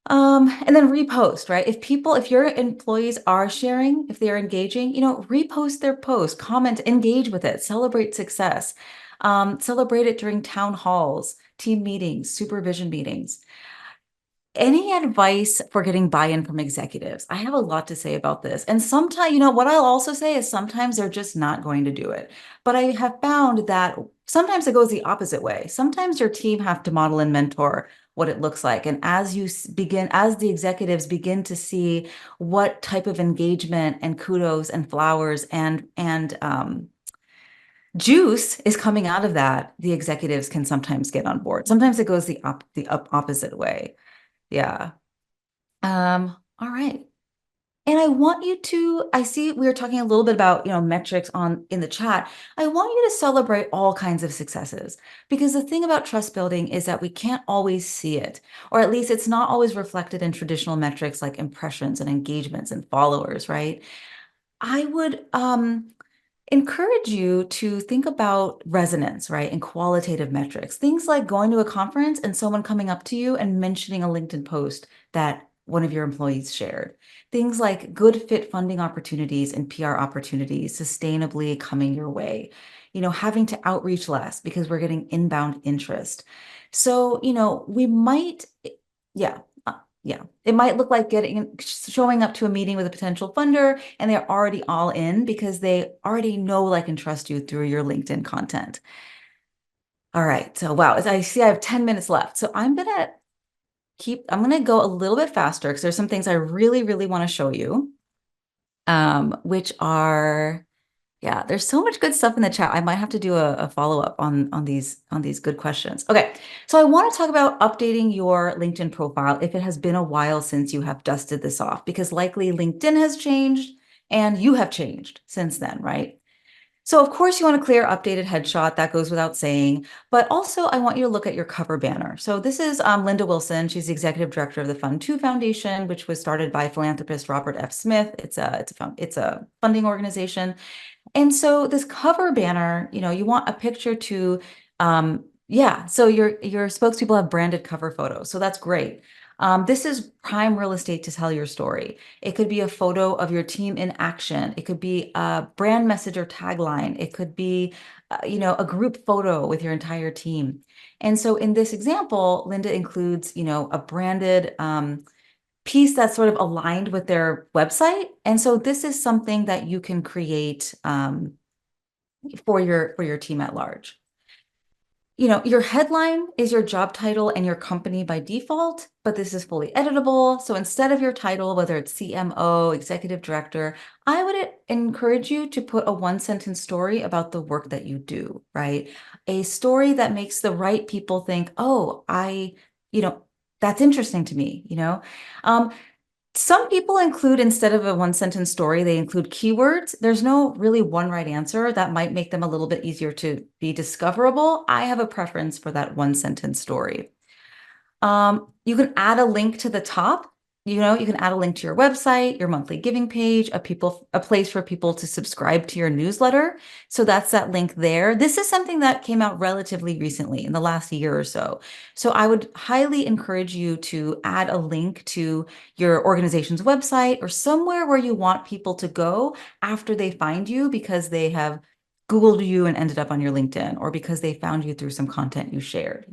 And then repost, right? If your employees are sharing, if they are engaging, repost their post, comment, engage with it, celebrate success, celebrate it during town halls, team meetings, supervision meetings. Any advice for getting buy-in from executives? I have a lot to say about this. And sometimes, what I'll also say is sometimes they're just not going to do it. But I have found that sometimes it goes the opposite way. Sometimes your team have to model and mentor what it looks like. And as the executives begin to see what type of engagement and kudos and flowers and juice is coming out of that, the executives can sometimes get on board. Sometimes it goes the opposite way. Yeah. All right. And I want you to, I see we were talking a little bit about, metrics on in the chat. I want you to celebrate all kinds of successes because the thing about trust building is that we can't always see it, or at least it's not always reflected in traditional metrics like impressions and engagements and followers, right? I would encourage you to think about resonance, right? And qualitative metrics. Things like going to a conference and someone coming up to you and mentioning a LinkedIn post that one of your employees shared. Things like good fit funding opportunities and PR opportunities sustainably coming your way. Having to outreach less because we're getting inbound interest. So, we might, yeah, yeah, it might look like showing up to a meeting with a potential funder and they're already all in because they already know, like, and trust you through your LinkedIn content. All right. So, wow, as I see, I have 10 minutes left. So I'm going to go a little bit faster because there's some things I really, really want to show you, which are yeah, there's so much good stuff in the chat. I might have to do a follow-up on these good questions. Okay, so I want to talk about updating your LinkedIn profile if it has been a while since you have dusted this off, because likely LinkedIn has changed and you have changed since then, right? So of course you want a clear, updated headshot. That goes without saying. But also I want you to look at your cover banner. So this is Linda Wilson. She's the executive director of the Fund 2 Foundation, which was started by philanthropist Robert F. Smith. It's a funding organization. And so this cover banner, you want a picture to, yeah, so your spokespeople have branded cover photos. So that's great. This is prime real estate to tell your story. It could be a photo of your team in action. It could be a brand message or tagline. It could be, a group photo with your entire team. And so in this example, Linda includes, a branded piece that's sort of aligned with their website. And so this is something that you can create for your team at large. Your headline is your job title and your company by default, but this is fully editable. So instead of your title, whether it's CMO, executive director, I would encourage you to put a one-sentence story about the work that you do, right? A story that makes the right people think, oh, that's interesting to me. Some people include, instead of a one-sentence story, they include keywords. There's no really one right answer. That might make them a little bit easier to be discoverable. I have a preference for that one-sentence story. You can add a link to the top. You can add a link to your website, your monthly giving page, a place for people to subscribe to your newsletter. So that's that link there. This is something that came out relatively recently in the last year or so. So I would highly encourage you to add a link to your organization's website or somewhere where you want people to go after they find you because they have Googled you and ended up on your LinkedIn, or because they found you through some content you shared.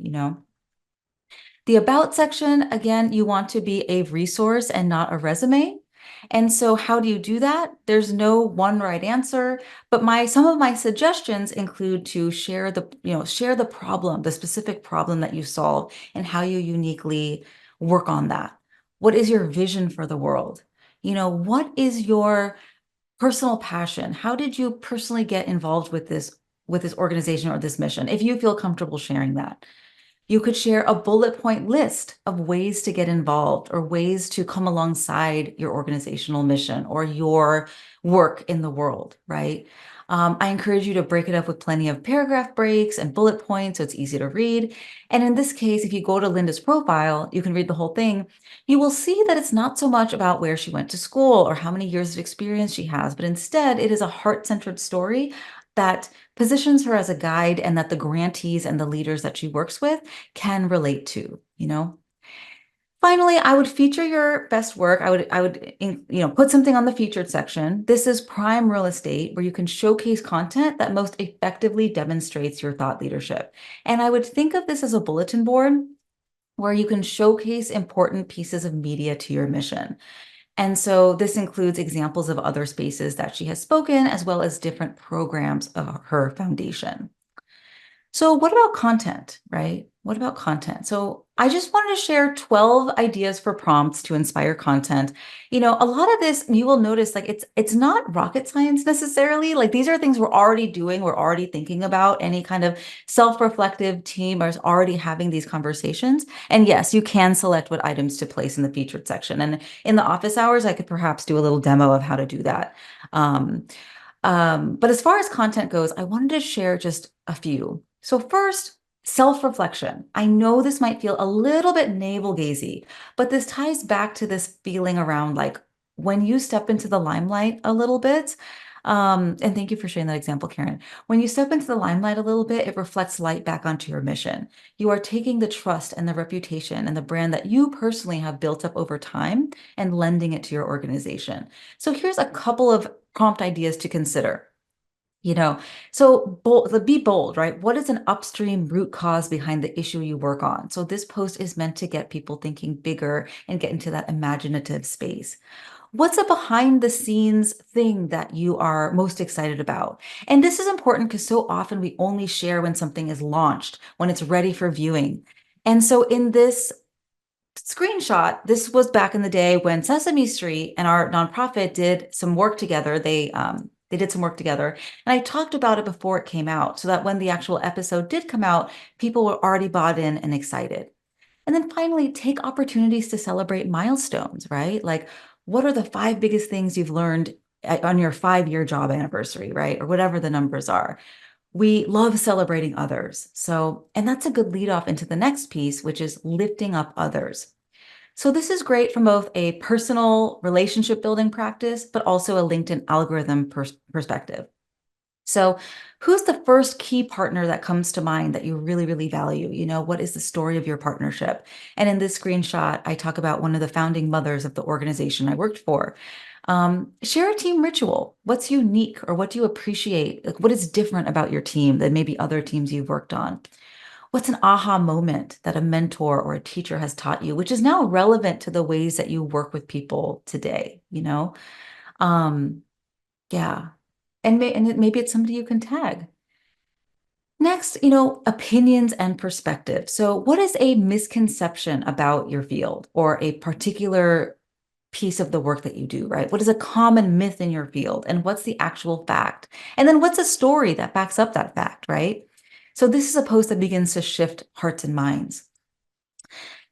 The About section, again, you want to be a resource and not a resume. And so how do you do that? There's no one right answer, but some of my suggestions include to share the problem, the specific problem that you solve and how you uniquely work on that. What is your vision for the world? What is your personal passion? How did you personally get involved with this organization or this mission? If you feel comfortable sharing that. You could share a bullet point list of ways to get involved or ways to come alongside your organizational mission or your work in the world, right? I encourage you to break it up with plenty of paragraph breaks and bullet points so it's easy to read. And in this case, if you go to Linda's profile, you can read the whole thing. You will see that it's not so much about where she went to school or how many years of experience she has, but instead it is a heart-centered story that positions her as a guide and that the grantees and the leaders that she works with can relate to. Finally, I would feature your best work. I would put something on the featured section. This is prime real estate where you can showcase content that most effectively demonstrates your thought leadership. And I would think of this as a bulletin board where you can showcase important pieces of media to your mission. And so this includes examples of other spaces that she has spoken, as well as different programs of her foundation. So what about content, right? What about content? So I just wanted to share 12 ideas for prompts to inspire content. A lot of this you will notice like it's not rocket science necessarily. Like these are things we're already doing, we're already thinking about. Any kind of self-reflective team is already having these conversations. And yes, you can select what items to place in the featured section. And in the office hours, I could perhaps do a little demo of how to do that. Um, but as far as content goes, I wanted to share just a few. So first, self-reflection. I know this might feel a little bit navel-gazy, but this ties back to this feeling around like when you step into the limelight a little bit. And thank you for sharing that example, Karen. When you step into the limelight a little bit, it reflects light back onto your mission. You are taking the trust and the reputation and the brand that you personally have built up over time and lending it to your organization. So here's a couple of prompt ideas to consider. You know, so be bold, right? What is an upstream root cause behind the issue you work on? So this post is meant to get people thinking bigger and get into that imaginative space. What's a behind the scenes thing that you are most excited about? And this is important because so often we only share when something is launched, when it's ready for viewing. And so in this screenshot, this was back in the day when Sesame Street and our nonprofit did some work together. They did some work together, and I talked about it before it came out, so that when the actual episode did come out, people were already bought in and excited. And then finally, take opportunities to celebrate milestones, right? Like, what are the 5 biggest things you've learned on your 5-year job anniversary, right? Or whatever the numbers are. We love celebrating others. So, and that's a good lead off into the next piece, which is lifting up others. So this is great from both a personal relationship building practice, but also a LinkedIn algorithm perspective. So who's the first key partner that comes to mind that you really, really value? What is the story of your partnership? And in this screenshot, I talk about one of the founding mothers of the organization I worked for. Share a team ritual. What's unique or what do you appreciate? Like, what is different about your team than maybe other teams you've worked on? What's an aha moment that a mentor or a teacher has taught you, which is now relevant to the ways that you work with people today, Um, yeah. And maybe it's somebody you can tag. Next, opinions and perspective. So, what is a misconception about your field or a particular piece of the work that you do, right? What is a common myth in your field? And what's the actual fact? And then what's a story that backs up that fact, right? So, this is a post that begins to shift hearts and minds.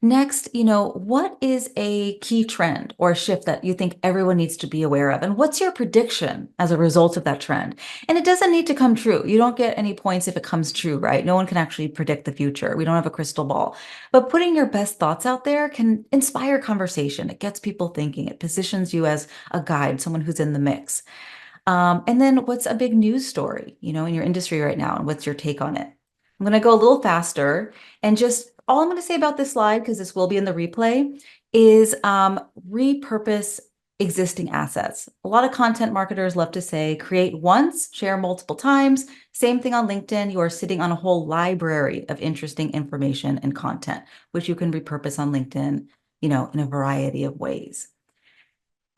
Next, what is a key trend or a shift that you think everyone needs to be aware of? And what's your prediction as a result of that trend? And it doesn't need to come true. You don't get any points if it comes true, right? No one can actually predict the future. We don't have a crystal ball. But putting your best thoughts out there can inspire conversation. It gets people thinking. It positions you as a guide, someone who's in the mix. And then what's a big news story, in your industry right now, and what's your take on it? I'm going to go a little faster and just all I'm going to say about this slide, because this will be in the replay, is repurpose existing assets. A lot of content marketers love to say, create once, share multiple times. Same thing on LinkedIn. You are sitting on a whole library of interesting information and content, which you can repurpose on LinkedIn, in a variety of ways.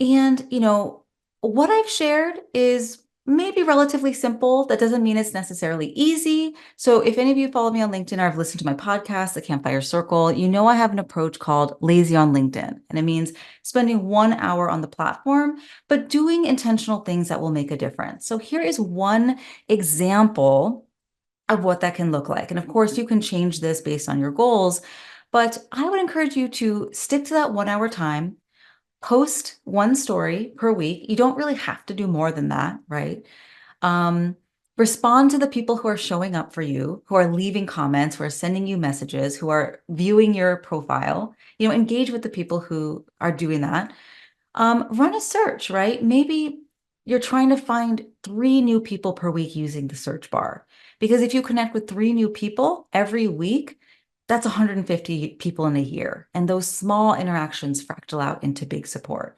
And, what I've shared is maybe relatively simple. That doesn't mean it's necessarily easy. So if any of you follow me on LinkedIn or have listened to my podcast, The Campfire Circle, I have an approach called lazy on LinkedIn. And it means spending 1 hour on the platform, but doing intentional things that will make a difference. So here is one example of what that can look like. And of course, you can change this based on your goals, but I would encourage you to stick to that 1 hour time. Post one story per week. You don't really have to do more than that, right? Respond to the people who are showing up for you, who are leaving comments, who are sending you messages, who are viewing your profile. Engage with the people who are doing that. Run a search, right? Maybe you're trying to find 3 new people per week using the search bar. Because if you connect with 3 new people every week, that's 150 people in a year. And those small interactions fractal out into big support.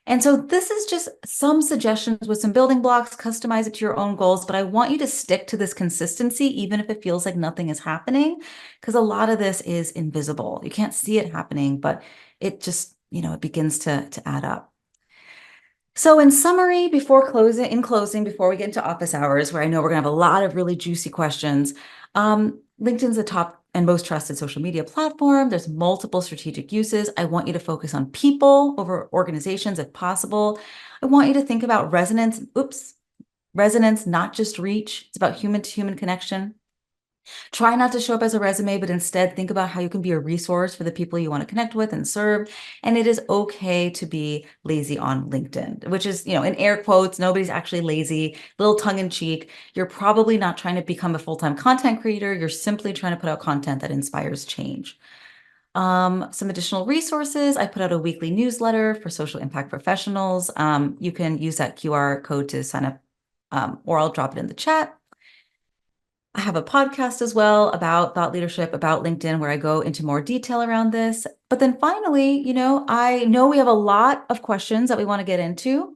And so this is just some suggestions with some building blocks, customize it to your own goals, but I want you to stick to this consistency, even if it feels like nothing is happening, because a lot of this is invisible. You can't see it happening, but it just, it begins to add up. So in summary, before we get into office hours, where I know we're gonna have a lot of really juicy questions, LinkedIn's the top and most trusted social media platform. There's multiple strategic uses. I want you to focus on people over organizations if possible. I want you to think about resonance, not just reach. It's about human to human connection. Try not to show up as a resume, but instead think about how you can be a resource for the people you want to connect with and serve. And it is okay to be lazy on LinkedIn, which is, in air quotes, nobody's actually lazy, little tongue in cheek. You're probably not trying to become a full-time content creator. You're simply trying to put out content that inspires change. Some additional resources. I put out a weekly newsletter for social impact professionals. You can use that QR code to sign up, or I'll drop it in the chat. I have a podcast as well about thought leadership, about LinkedIn, where I go into more detail around this. But then finally, I know we have a lot of questions that we want to get into.